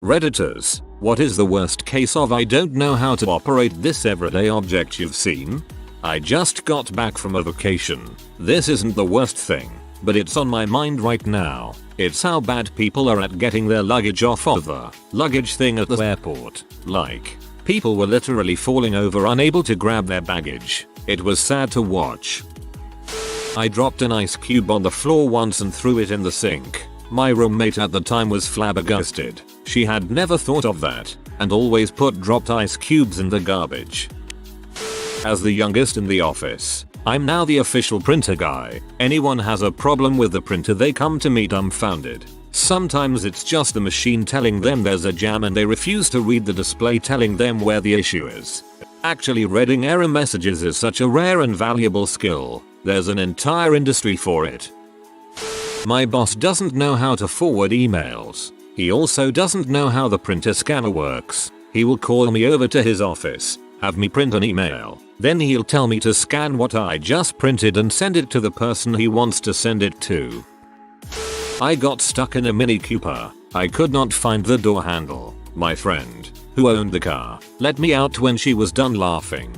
Redditors, what is the worst case of I don't know how to operate this everyday object you've seen? I just got back from a vacation. This isn't the worst thing, but it's on my mind right now. It's how bad people are at getting their luggage off of the luggage thing at the airport. Like, people were literally falling over unable to grab their baggage. It was sad to watch. I dropped an ice cube on the floor once and threw it in the sink. My roommate at the time was flabbergasted. She had never thought of that, and always put dropped ice cubes in the garbage. As the youngest in the office, I'm now the official printer guy. Anyone has a problem with the printer, they come to me dumbfounded. Sometimes it's just the machine telling them there's a jam and they refuse to read the display telling them where the issue is. Actually, reading error messages is such a rare and valuable skill. There's an entire industry for it. My boss doesn't know how to forward emails. He also doesn't know how the printer scanner works. He will call me over to his office, have me print an email, then he'll tell me to scan what I just printed and send it to the person he wants to send it to. I got stuck in a Mini Cooper. I could not find the door handle. My friend, who owned the car, let me out when she was done laughing.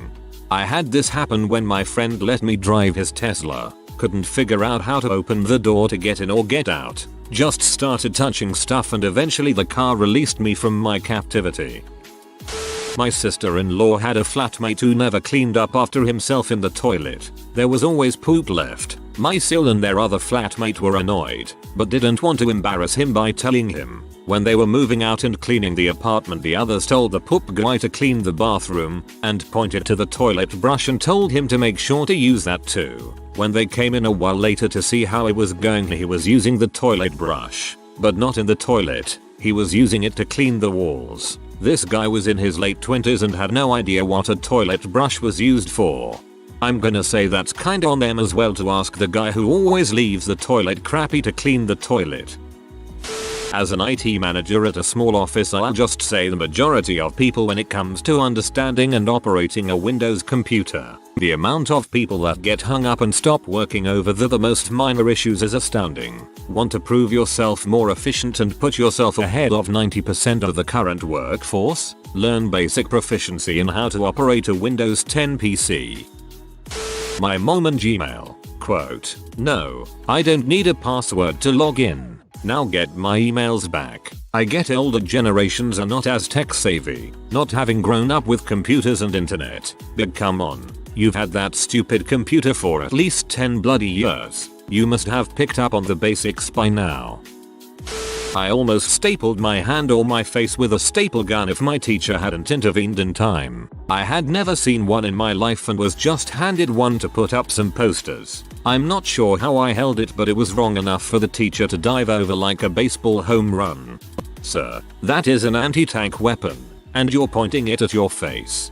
I had this happen when my friend let me drive his Tesla. Couldn't figure out how to open the door to get in or get out. Just started touching stuff and eventually the car released me from my captivity. My sister-in-law had a flatmate who never cleaned up after himself in the toilet. There was always poop left. My sil and their other flatmate were annoyed, but didn't want to embarrass him by telling him. When they were moving out and cleaning the apartment, the others told the poop guy to clean the bathroom and pointed to the toilet brush and told him to make sure to use that too. When they came in a while later to see how it was going, he was using the toilet brush, but not in the toilet. He was using it to clean the walls. This guy was in his late 20s and had no idea what a toilet brush was used for. I'm gonna say that's kinda on them as well to ask the guy who always leaves the toilet crappy to clean the toilet. As an IT manager at a small office, I'll just say the majority of people when it comes to understanding and operating a Windows computer. The amount of people that get hung up and stop working over the most minor issues is astounding. Want to prove yourself more efficient and put yourself ahead of 90% of the current workforce? Learn basic proficiency in how to operate a Windows 10 PC. My mom and Gmail. Quote, "No, I don't need a password to log in. Now get my emails back." I get older generations are not as tech savvy, not having grown up with computers and internet. But come on, you've had that stupid computer for at least 10 bloody years. You must have picked up on the basics by now. I almost stapled my hand or my face with a staple gun if my teacher hadn't intervened in time. I had never seen one in my life and was just handed one to put up some posters. I'm not sure how I held it, but it was wrong enough for the teacher to dive over like a baseball home run. Sir, that is an anti-tank weapon, and you're pointing it at your face.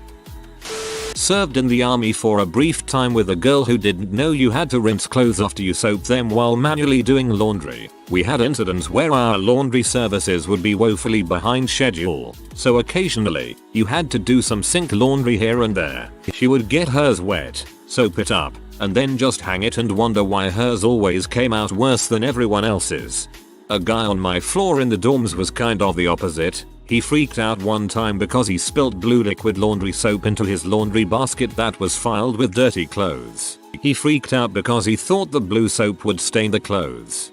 Served in the army for a brief time with a girl who didn't know you had to rinse clothes after you soaked them while manually doing laundry. We had incidents where our laundry services would be woefully behind schedule, so occasionally, you had to do some sink laundry here and there. She would get hers wet, soap it up, and then just hang it and wonder why hers always came out worse than everyone else's. A guy on my floor in the dorms was kind of the opposite. He freaked out one time because he spilt blue liquid laundry soap into his laundry basket that was filled with dirty clothes. He freaked out because he thought the blue soap would stain the clothes.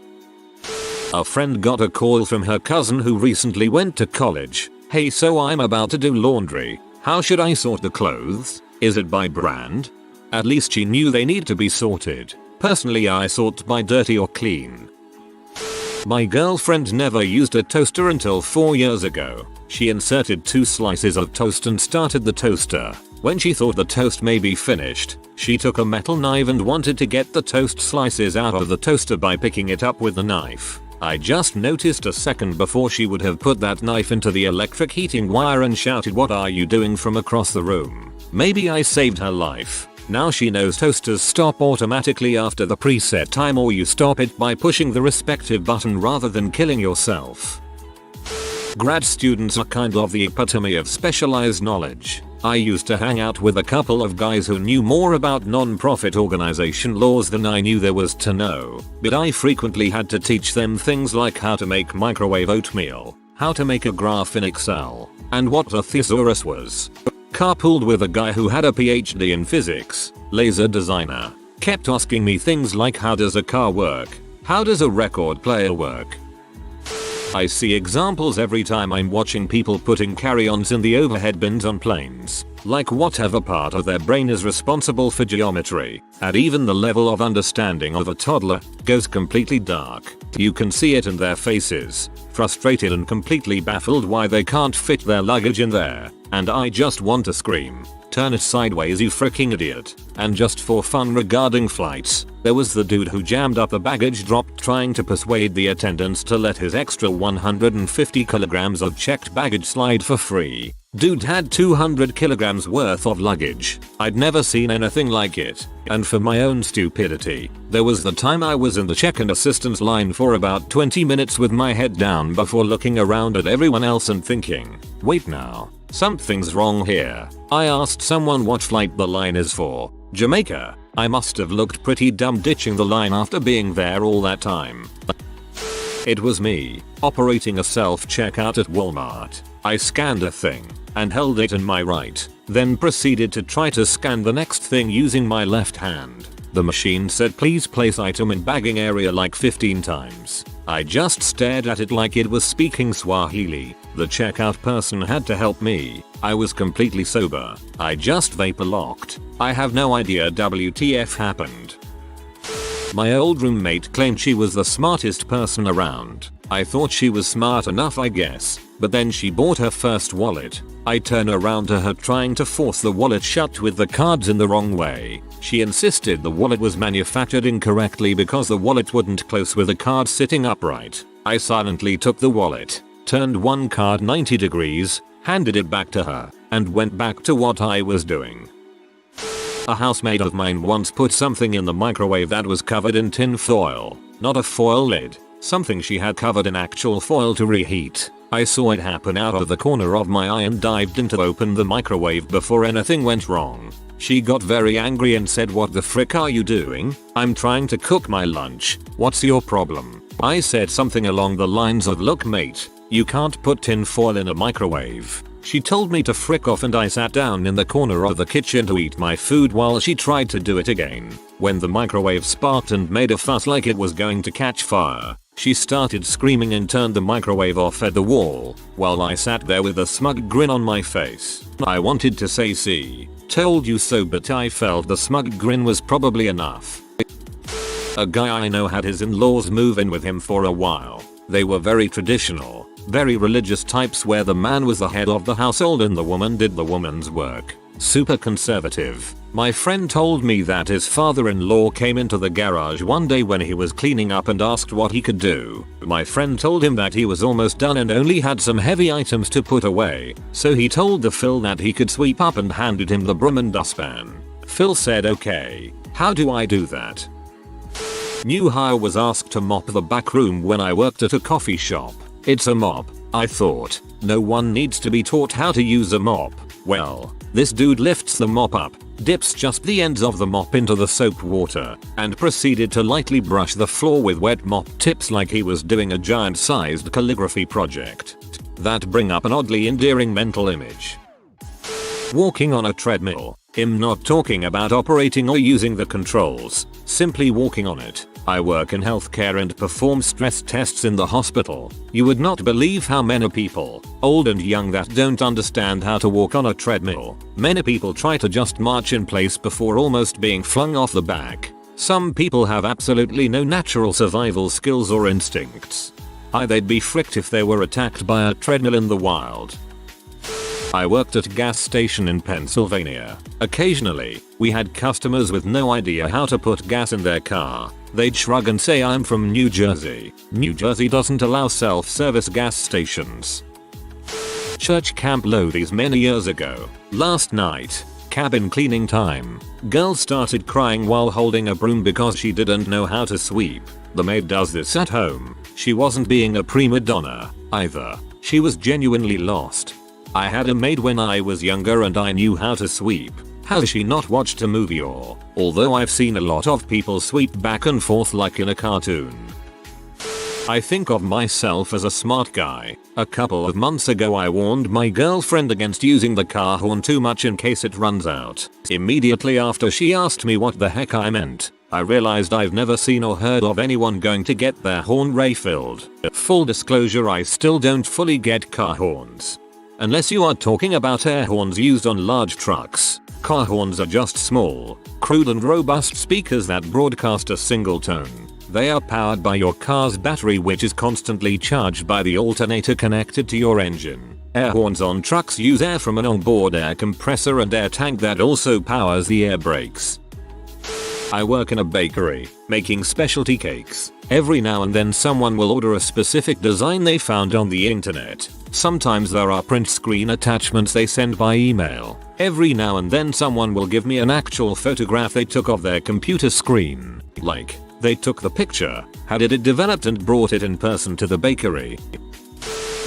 A friend got a call from her cousin who recently went to college. "Hey, so I'm about to do laundry. How should I sort the clothes? Is it by brand?" At least she knew they need to be sorted. Personally, I sort by dirty or clean. My girlfriend never used a toaster until 4 years ago. She inserted 2 slices of toast and started the toaster. When she thought the toast may be finished, she took a metal knife and wanted to get the toast slices out of the toaster by picking it up with the knife. I just noticed a second before she would have put that knife into the electric heating wire and shouted, "What are you doing?" from across the room. Maybe I saved her life. Now she knows toasters stop automatically after the preset time, or you stop it by pushing the respective button rather than killing yourself. Grad students are kind of the epitome of specialized knowledge. I used to hang out with a couple of guys who knew more about non-profit organization laws than I knew there was to know, but I frequently had to teach them things like how to make microwave oatmeal, how to make a graph in Excel, and what a thesaurus was. Carpooled with a guy who had a PhD in physics, laser designer. Kept asking me things like how does a car work? How does a record player work? I see examples every time I'm watching people putting carry-ons in the overhead bins on planes. Like whatever part of their brain is responsible for geometry, and even the level of understanding of a toddler, goes completely dark. You can see it in their faces, frustrated and completely baffled why they can't fit their luggage in there, and I just want to scream. Turn it sideways, you freaking idiot. And just for fun regarding flights, there was the dude who jammed up a baggage drop trying to persuade the attendants to let his extra 150 kilograms of checked baggage slide for free. Dude had 200 kilograms worth of luggage. I'd never seen anything like it. And for my own stupidity, there was the time I was in the check-in assistance line for about 20 minutes with my head down before looking around at everyone else and thinking, wait now, something's wrong here. I asked someone what flight the line is for. Jamaica. I must have looked pretty dumb ditching the line after being there all that time. It was me, operating a self-checkout at Walmart. I scanned a thing and held it in my right, then proceeded to try to scan the next thing using my left hand. The machine said please place item in bagging area like 15 times. I just stared at it like it was speaking Swahili. The checkout person had to help me. I was completely sober. I just vapor locked. I have no idea WTF happened. My old roommate claimed she was the smartest person around. I thought she was smart enough, I guess, but then she bought her first wallet. I turn around to her trying to force the wallet shut with the cards in the wrong way. She insisted the wallet was manufactured incorrectly because the wallet wouldn't close with the card sitting upright. I silently took the wallet, turned one card 90 degrees, handed it back to her, and went back to what I was doing. A housemate of mine once put something in the microwave that was covered in tin foil, not a foil lid, something she had covered in actual foil to reheat. I saw it happen out of the corner of my eye and dived in to open the microwave before anything went wrong. She got very angry and said, "What the frick are you doing? I'm trying to cook my lunch. What's your problem?" I said something along the lines of, "Look mate, you can't put tin foil in a microwave." She told me to frick off and I sat down in the corner of the kitchen to eat my food while she tried to do it again. When the microwave sparked and made a fuss like it was going to catch fire, she started screaming and turned the microwave off at the wall, while I sat there with a smug grin on my face. I wanted to say "See, told you so," but I felt the smug grin was probably enough. A guy I know had his in-laws move in with him for a while. They were very traditional, very religious types where the man was the head of the household and the woman did the woman's work. Super conservative. My friend told me that his father-in-law came into the garage one day when he was cleaning up and asked what he could do. My friend told him that he was almost done and only had some heavy items to put away, so he told the Phil that he could sweep up and handed him the broom and dustpan. Phil said, "Okay, how do I do that?" New hire was asked to mop the back room when I worked at a coffee shop. It's a mop, I thought. No one needs to be taught how to use a mop. Well, this dude lifts the mop up, dips just the ends of the mop into the soap water, and proceeded to lightly brush the floor with wet mop tips like he was doing a giant-sized calligraphy project. That bring up an oddly endearing mental image. Walking on a treadmill. I'm not talking about operating or using the controls, simply walking on it. I work in healthcare and perform stress tests in the hospital. You would not believe how many people, old and young, that don't understand how to walk on a treadmill. Many people try to just march in place before almost being flung off the back. Some people have absolutely no natural survival skills or instincts. They'd be fricked if they were attacked by a treadmill in the wild. I worked at a gas station in Pennsylvania. Occasionally, we had customers with no idea how to put gas in their car. They'd shrug and say, "I'm from New Jersey. New Jersey doesn't allow self-service gas stations." Church Camp Lothies many years ago. Last night, cabin cleaning time. Girl started crying while holding a broom because she didn't know how to sweep. The maid does this at home. She wasn't being a prima donna either. She was genuinely lost. I had a maid when I was younger and I knew how to sweep. Has she not watched a movie or? Although I've seen a lot of people sweep back and forth like in a cartoon. I think of myself as a smart guy. A couple of months ago I warned my girlfriend against using the car horn too much in case it runs out. Immediately after she asked me what the heck I meant, I realized I've never seen or heard of anyone going to get their horn refilled. Full disclosure, I still don't fully get car horns. Unless you are talking about air horns used on large trucks. Car horns are just small, crude and robust speakers that broadcast a single tone. They are powered by your car's battery, which is constantly charged by the alternator connected to your engine. Air horns on trucks use air from an onboard air compressor and air tank that also powers the air brakes. I work in a bakery, making specialty cakes. Every now and then someone will order a specific design they found on the internet. Sometimes there are print screen attachments they send by email. Every now and then someone will give me an actual photograph they took of their computer screen. Like, they took the picture, had it developed and brought it in person to the bakery.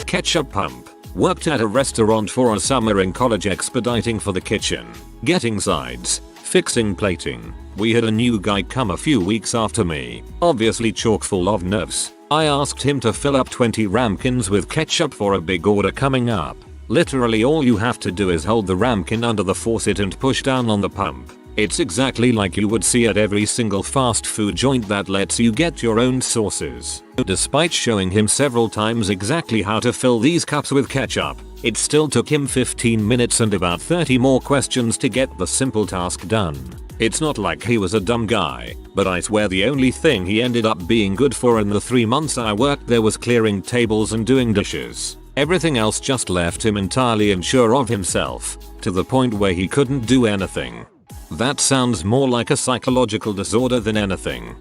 Ketchup pump. Worked at a restaurant for a summer in college, expediting for the kitchen, getting sides, fixing plating. We had a new guy come a few weeks after me, obviously chock full of nerves. I asked him to fill up 20 ramekins with ketchup for a big order coming up. Literally all you have to do is hold the ramekin under the faucet and push down on the pump. It's exactly like you would see at every single fast food joint that lets you get your own sauces. Despite showing him several times exactly how to fill these cups with ketchup, it still took him 15 minutes and about 30 more questions to get the simple task done. It's not like he was a dumb guy, but I swear the only thing he ended up being good for in the 3 months I worked there was clearing tables and doing dishes. Everything else just left him entirely unsure of himself, to the point where he couldn't do anything. That sounds more like a psychological disorder than anything.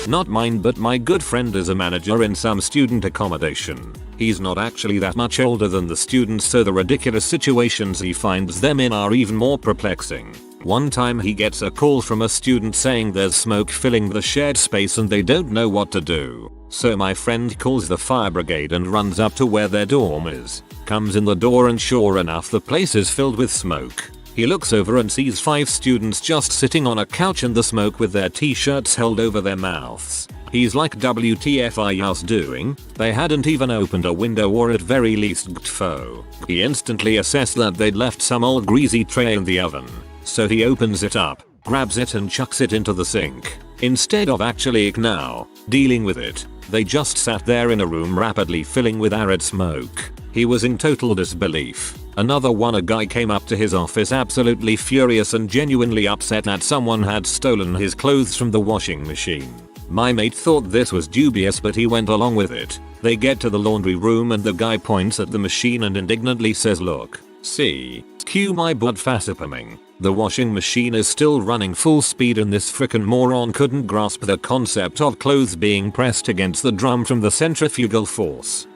Not mine, but my good friend is a manager in some student accommodation. He's not actually that much older than the students, so the ridiculous situations he finds them in are even more perplexing. One time he gets a call from a student saying there's smoke filling the shared space and they don't know what to do. So my friend calls the fire brigade and runs up to where their dorm is. Comes in the door and sure enough the place is filled with smoke. He looks over and sees 5 students just sitting on a couch in the smoke with their t-shirts held over their mouths. He's like, WTF are you doing? They hadn't even opened a window or at very least gtfo. He instantly assessed that they'd left some old greasy tray in the oven. So he opens it up, grabs it and chucks it into the sink. Instead of actually dealing with it, they just sat there in a room rapidly filling with arid smoke. He was in total disbelief. A guy came up to his office absolutely furious and genuinely upset that someone had stolen his clothes from the washing machine. My mate thought this was dubious, but he went along with it. They get to the laundry room and the guy points at the machine and indignantly says, "Look, see, cue my blood fascipaming. The washing machine is still running full speed and this frickin' moron couldn't grasp the concept of clothes being pressed against the drum from the centrifugal force."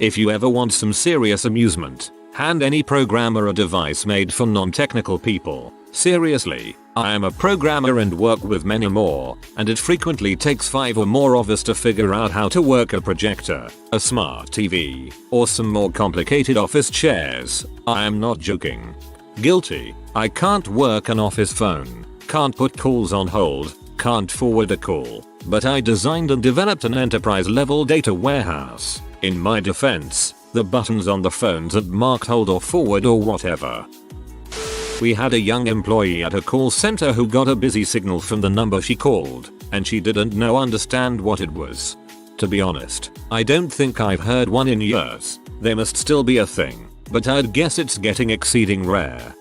If you ever want some serious amusement, hand any programmer a device made for non-technical people. Seriously, I am a programmer and work with many more, and it frequently takes 5 or more of us to figure out how to work a projector, a smart TV, or some more complicated office chairs. I am not joking. Guilty. I can't work an office phone, can't put calls on hold, can't forward a call, but I designed and developed an enterprise-level data warehouse. In my defense, the buttons on the phones aren't marked hold or forward or whatever. We had a young employee at a call center who got a busy signal from the number she called, and she didn't understand what it was. To be honest, I don't think I've heard one in years. They must still be a thing, but I'd guess it's getting exceeding rare.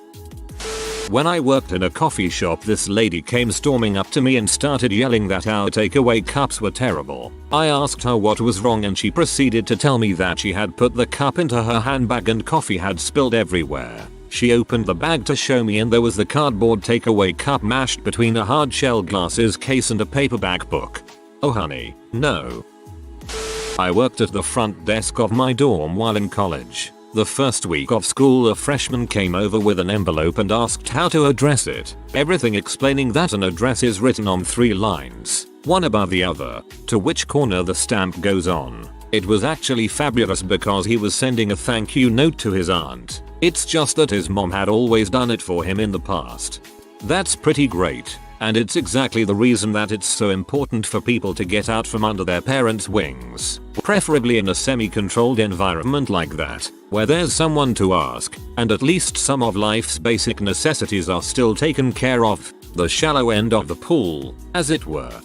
When I worked in a coffee shop, this lady came storming up to me and started yelling that our takeaway cups were terrible. I asked her what was wrong and she proceeded to tell me that she had put the cup into her handbag and coffee had spilled everywhere. She opened the bag to show me and there was the cardboard takeaway cup mashed between a hard shell glasses case and a paperback book. Oh honey, no. I worked at the front desk of my dorm while in college. The first week of school, a freshman came over with an envelope and asked how to address it. Everything explaining that an address is written on 3 lines, one above the other, to which corner the stamp goes on. It was actually fabulous because he was sending a thank you note to his aunt. It's just that his mom had always done it for him in the past. That's pretty great. And it's exactly the reason that it's so important for people to get out from under their parents' wings, preferably in a semi-controlled environment like that, where there's someone to ask, and at least some of life's basic necessities are still taken care of, the shallow end of the pool, as it were.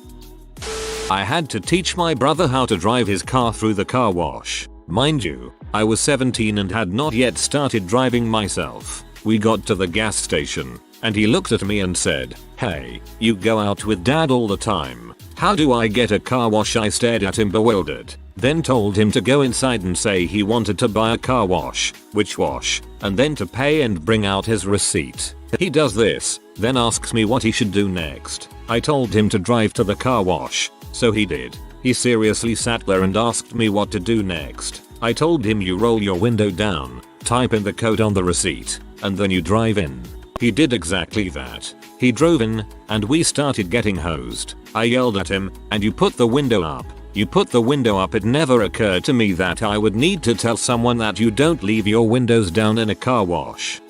I had to teach my brother how to drive his car through the car wash. Mind you, I was 17 and had not yet started driving myself. We got to the gas station, and he looked at me and said, "Hey, you go out with dad all the time. How do I get a car wash?" I stared at him bewildered, then told him to go inside and say he wanted to buy a car wash, which wash, and then to pay and bring out his receipt. He does this, then asks me what he should do next. I told him to drive to the car wash, so he did. He seriously sat there and asked me what to do next. I told him you roll your window down, type in the code on the receipt, and then you drive in. He did exactly that. He drove in, and we started getting hosed. I yelled at him, "And you put the window up. You put the window up." It never occurred to me that I would need to tell someone that you don't leave your windows down in a car wash.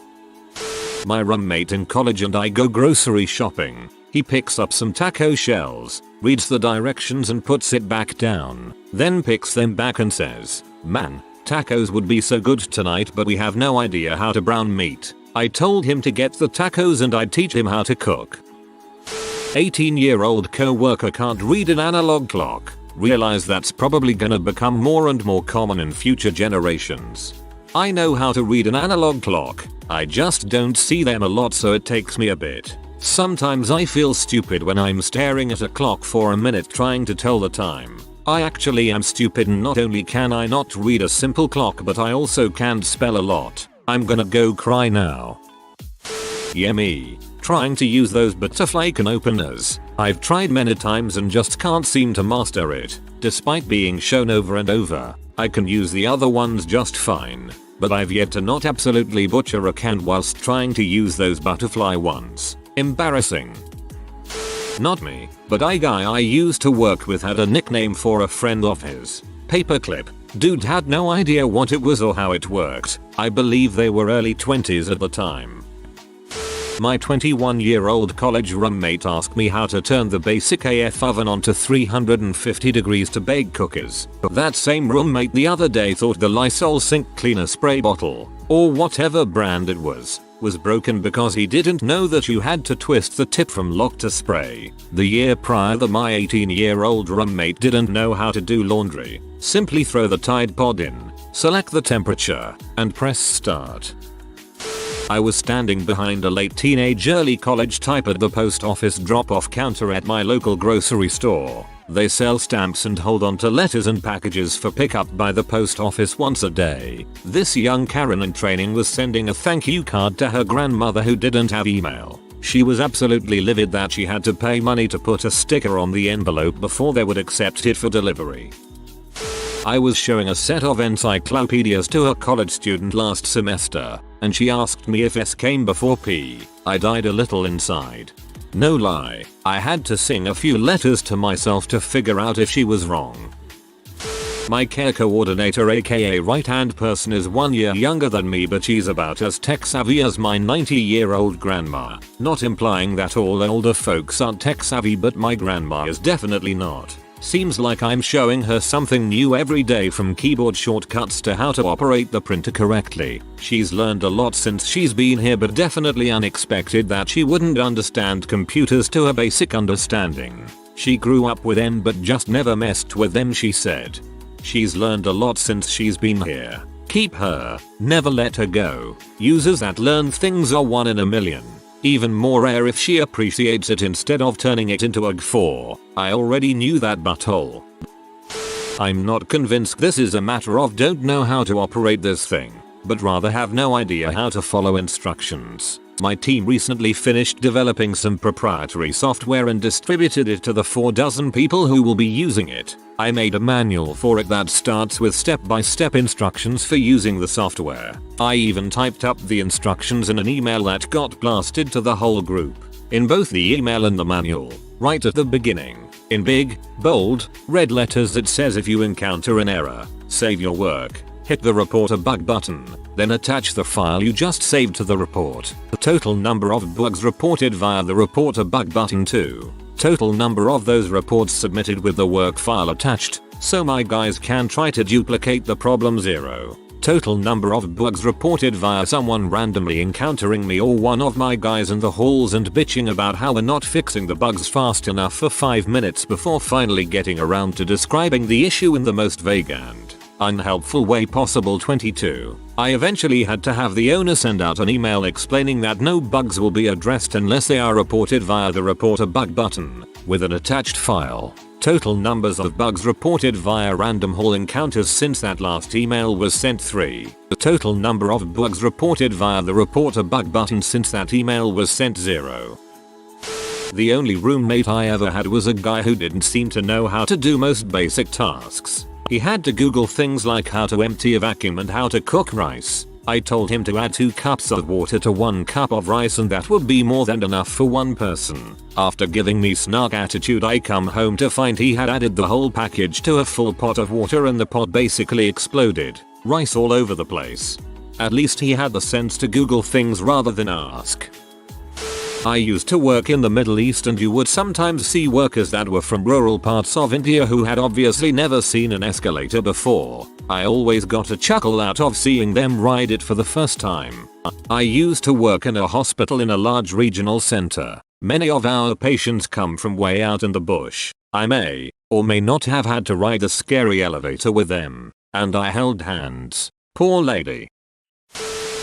My roommate in college and I go grocery shopping. He picks up some taco shells, reads the directions and puts it back down, then picks them back and says, "Man, tacos would be so good tonight, but we have no idea how to brown meat." I told him to get the tacos and I'd teach him how to cook. 18-year-old co-worker can't read an analog clock. Realize that's probably gonna become more and more common in future generations. I know how to read an analog clock, I just don't see them a lot, so it takes me a bit. Sometimes I feel stupid when I'm staring at a clock for a minute trying to tell the time. I actually am stupid, and not only can I not read a simple clock, but I also can't spell a lot. I'm gonna go cry now. Yeah, me. Trying to use those butterfly can openers. I've tried many times and just can't seem to master it. Despite being shown over and over, I can use the other ones just fine. But I've yet to not absolutely butcher a can whilst trying to use those butterfly ones. Embarrassing. Not me, but a guy I used to work with had a nickname for a friend of his. Paperclip. Dude had no idea what it was or how it worked. I believe they were early 20s at the time. My 21-year-old college roommate asked me how to turn the basic AF oven on to 350 degrees to bake cookies. That same roommate the other day thought the Lysol sink cleaner spray bottle, or whatever brand it was broken because he didn't know that you had to twist the tip from lock to spray. The year prior, my 18-year-old roommate didn't know how to do laundry. Simply throw the Tide Pod in, select the temperature, and press start. I was standing behind a late teenage early college type at the post office drop-off counter at my local grocery store. They sell stamps and hold on to letters and packages for pickup by the post office once a day. This young Karen in training was sending a thank you card to her grandmother who didn't have email. She was absolutely livid that she had to pay money to put a sticker on the envelope before they would accept it for delivery. I was showing a set of encyclopedias to a college student last semester, and she asked me if S came before P. I died a little inside. No lie, I had to sing a few letters to myself to figure out if she was wrong. My care coordinator aka right hand person is 1 year younger than me, but she's about as tech savvy as my 90-year-old grandma. Not implying that all older folks aren't tech savvy, but my grandma is definitely not. Seems like I'm showing her something new every day, from keyboard shortcuts to how to operate the printer correctly. She's learned a lot since she's been here, but definitely unexpected that she wouldn't understand computers to a basic understanding. She grew up with them but just never messed with them, she said. She's learned a lot since she's been here. Keep her, never let her go. Users that learn things are 1 in a million. Even more rare if she appreciates it instead of turning it into a G4. I already knew that butthole. I'm not convinced this is a matter of don't know how to operate this thing, but rather have no idea how to follow instructions. My team recently finished developing some proprietary software and distributed it to the 4 dozen people who will be using it. I made a manual for it that starts with step-by-step instructions for using the software. I even typed up the instructions in an email that got blasted to the whole group. In both the email and the manual, right at the beginning, in big, bold, red letters it says if you encounter an error, save your work. Hit the report a bug button, then attach the file you just saved to the report. The total number of bugs reported via the report a bug button 2. Total number of those reports submitted with the work file attached, so my guys can try to duplicate the problem 0. Total number of bugs reported via someone randomly encountering me or one of my guys in the halls and bitching about how we're not fixing the bugs fast enough for 5 minutes before finally getting around to describing the issue in the most vague and unhelpful way possible 22. I eventually had to have the owner send out an email explaining that no bugs will be addressed unless they are reported via the report a bug button, with an attached file. Total numbers of bugs reported via random hall encounters since that last email was sent 3. The total number of bugs reported via the report a bug button since that email was sent 0. The only roommate I ever had was a guy who didn't seem to know how to do most basic tasks. He had to Google things like how to empty a vacuum and how to cook rice. I told him to add 2 cups of water to 1 cup of rice and that would be more than enough for one person. After giving me snark attitude, I come home to find he had added the whole package to a full pot of water and the pot basically exploded. Rice all over the place. At least he had the sense to Google things rather than ask. I used to work in the Middle East and you would sometimes see workers that were from rural parts of India who had obviously never seen an escalator before. I always got a chuckle out of seeing them ride it for the first time. I used to work in a hospital in a large regional center. Many of our patients come from way out in the bush. I may or may not have had to ride the scary elevator with them, and I held hands. Poor lady.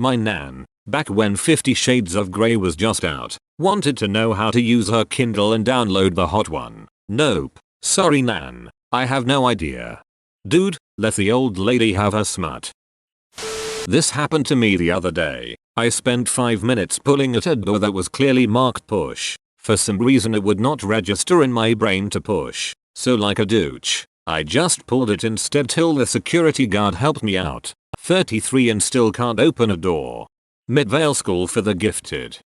My nan, back when 50 Shades of Grey was just out, wanted to know how to use her Kindle and download the hot one. Nope. Sorry nan, I have no idea. Dude, let the old lady have her smut. This happened to me the other day. I spent 5 minutes pulling at a door that was clearly marked push. For some reason it would not register in my brain to push. So like a douche, I just pulled it instead till the security guard helped me out. 33 and still can't open a door. Midvale School for the Gifted.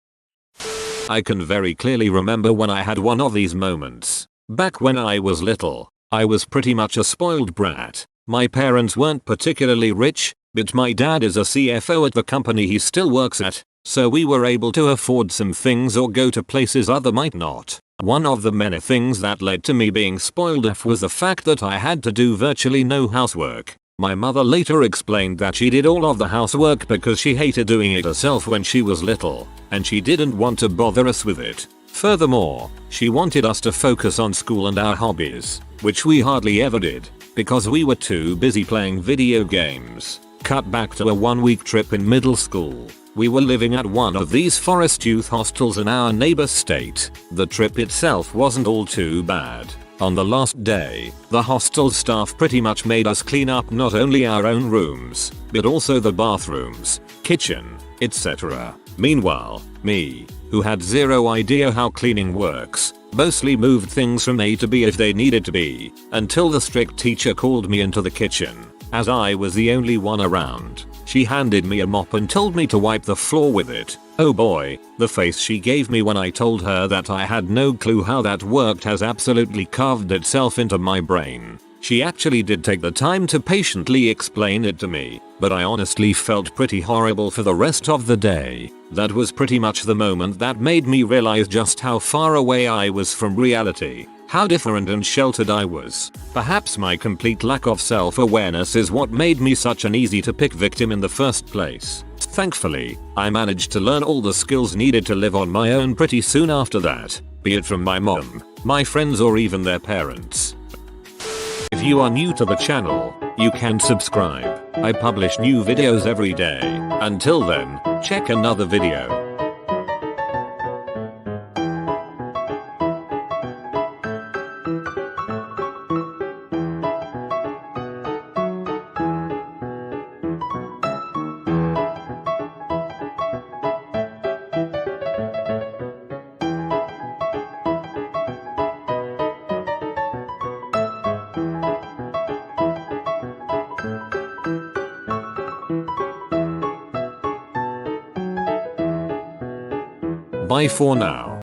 I can very clearly remember when I had one of these moments. Back when I was little, I was pretty much a spoiled brat. My parents weren't particularly rich, but my dad is a CFO at the company he still works at, so we were able to afford some things or go to places other might not. One of the many things that led to me being spoiled was the fact that I had to do virtually no housework. My mother later explained that she did all of the housework because she hated doing it herself when she was little, and she didn't want to bother us with it. Furthermore, she wanted us to focus on school and our hobbies, which we hardly ever did, because we were too busy playing video games. Cut back to a 1-week trip in middle school. We were living at one of these forest youth hostels in our neighbor state. The trip itself wasn't all too bad. On the last day, the hostel staff pretty much made us clean up not only our own rooms, but also the bathrooms, kitchen, etc. Meanwhile, me, who had zero idea how cleaning works, mostly moved things from A to B if they needed to be, until the strict teacher called me into the kitchen. As I was the only one around, she handed me a mop and told me to wipe the floor with it. Oh boy, the face she gave me when I told her that I had no clue how that worked has absolutely carved itself into my brain. She actually did take the time to patiently explain it to me, but I honestly felt pretty horrible for the rest of the day. That was pretty much the moment that made me realize just how far away I was from reality. How different and sheltered I was. Perhaps my complete lack of self-awareness is what made me such an easy-to-pick victim in the first place. Thankfully, I managed to learn all the skills needed to live on my own pretty soon after that, be it from my mom, my friends or even their parents. If you are new to the channel, you can subscribe. I publish new videos every day. Until then, check another video. Bye for now.